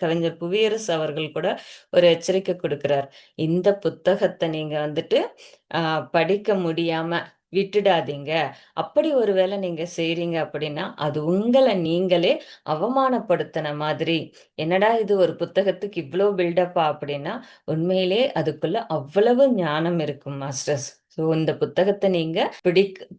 கவிஞர் புவியரசு அவர்கள் கூட ஒரு எச்சரிக்கை குடுக்கிறார். இந்த புத்தகத்த நீங்க வந்துட்டு படிக்க முடியாம விட்டுடாதீங்க. அப்படி ஒரு வேளை நீங்க செய்றீங்க அப்படின்னா, அது உங்கள நீங்களே அவமானப்படுத்தின மாதிரி. என்னடா இது ஒரு புத்தகத்துக்கு இவ்ளோ பில்டப்பா அப்படின்னா, உண்மையிலே அதுக்குள்ள அவ்வளவு ஞானம் இருக்கும் மாஸ்டர்ஸ். ஸோ இந்த புத்தகத்த நீங்க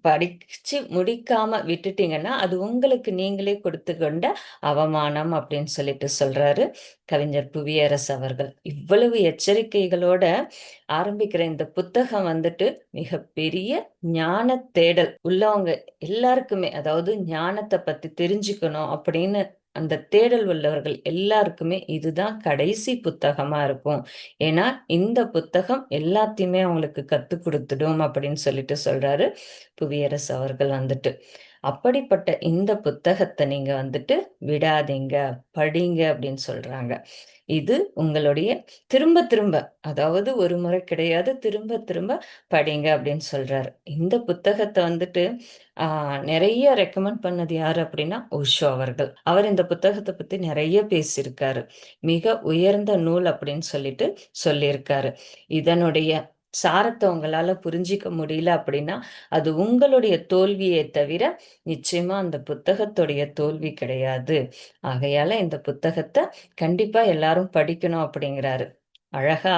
படிச்சு முடிக்காம விட்டுட்டீங்கன்னா, அது உங்களுக்கு நீங்களே குடுத்துக்கொண்ட அவமானம் அப்படின்னு சொல்லிட்டு சொல்றாரு கவிஞர் புவியரசு அவர்கள். இவ்வளவு எச்சரிக்கைகளோட ஆரம்பிக்கிற இந்த புத்தகம் வந்துட்டு மிகப்பெரிய ஞான தேடல் உள்ளவங்க எல்லாருக்குமே, அதாவது ஞானத்தை பத்தி தெரிஞ்சுக்கணும் அப்படின்னு அந்த தேடல் உள்ளவர்கள் எல்லாருக்குமே இதுதான் கடைசி புத்தகமா இருக்கும். ஏன்னா இந்த புத்தகம் எல்லாத்தையுமே அவங்களுக்கு கத்துக் கொடுத்துடும் அப்படின்னு சொல்லிட்டு சொல்றாரு புவியரசு அவர்கள் வந்துட்டு. அப்படிப்பட்ட இந்த புத்தகத்தை நீங்க வந்துட்டு விடாதீங்க, படிங்க அப்படின்னு சொல்றாங்க. இது உங்களுடைய திரும்ப திரும்ப, அதாவது ஒரு முறை கிடையாது, திரும்ப திரும்ப படிங்க அப்படின்னு சொல்றாரு. இந்த புத்தகத்தை வந்துட்டு நிறைய ரெக்கமெண்ட் பண்ணது யாரு அப்படின்னா ஓஷோ அவர்கள். அவர் இந்த புத்தகத்தை பத்தி நிறைய பேசியிருக்காரு. மிக உயர்ந்த நூல் அப்படின்னு சொல்லிட்டு சொல்லியிருக்காரு. இதனுடைய சாரத்தை உங்களால புரிஞ்சிக்க முடியல அப்படின்னா அது உங்களுடைய தோல்வியே தவிர நிச்சயமா அந்த புத்தகத்துடைய தோல்வி கிடையாது. ஆகையால இந்த புத்தகத்தை கண்டிப்பா எல்லாரும் படிக்கணும் அப்படிங்கிறாரு. அழகா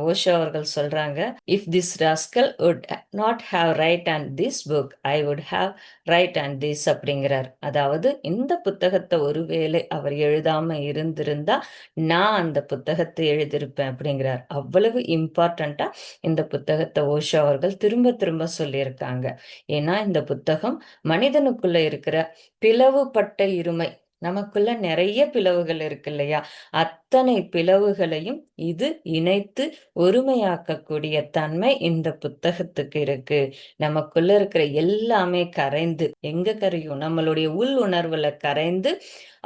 ஓஷோ அவர்கள் சொல்றாங்க, if this rascal would not have write on this book, I would have write on this அப்படிங்கிறார். அதாவது இந்த புத்தகத்தை ஒருவேளை அவர் எழுதாம இருந்திருந்தா நான் அந்த புத்தகத்தை எழுதியிருப்பேன் அப்படிங்கிறார். அவ்வளவு இம்பார்ட்டண்டா இந்த புத்தகத்தை ஓஷோ அவர்கள் திரும்ப திரும்ப சொல்லியிருக்காங்க. ஏன்னா இந்த புத்தகம் மனிதனுக்குள்ள இருக்கிற பிளவுபட்ட இருமை, நமக்குள்ள நிறைய பிளவுகள் இருக்கு இல்லையா, அத்தனை பிளவுகளையும் இது இணைத்து ஒருமையாக்கக்கூடிய தன்மை இந்த புத்தகத்துக்கு இருக்கு. நமக்குள்ள இருக்கிற எல்லாமே கரைந்து, எங்க கரையும் நம்மளுடைய உள் உணர்வுல கரைந்து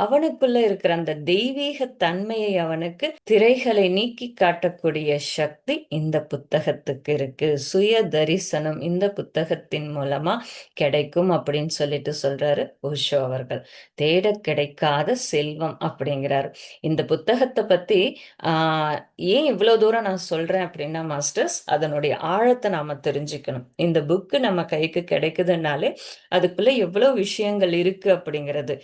அவனுக்குள்ள இருக்கிற அந்த தெய்வீக தன்மையை அவனுக்கு திரைகளை நீக்கி காட்டக்கூடிய சக்தி இந்த புத்தகத்துக்கு இருக்கு. சுய தரிசனம் இந்த புத்தகத்தின் மூலமா கிடைக்கும் அப்படின்னு சொல்லிட்டு சொல்றாரு ஓஷோ அவர்கள். தேட கிடைக்காத செல்வம் அப்படிங்கிறாரு. இந்த புத்தகத்தை பத்தி ஆஹ் ஏன் இவ்வளவு தூரம் நான் சொல்றேன் அப்படின்னா மாஸ்டர்ஸ், அதனுடைய ஆழத்தை நாம தெரிஞ்சுக்கணும். இந்த புக்கு நம்ம கைக்கு கிடைக்குதுன்னாலே அதுக்குள்ள எவ்வளவு விஷயங்கள் இருக்கு அப்படிங்கிறது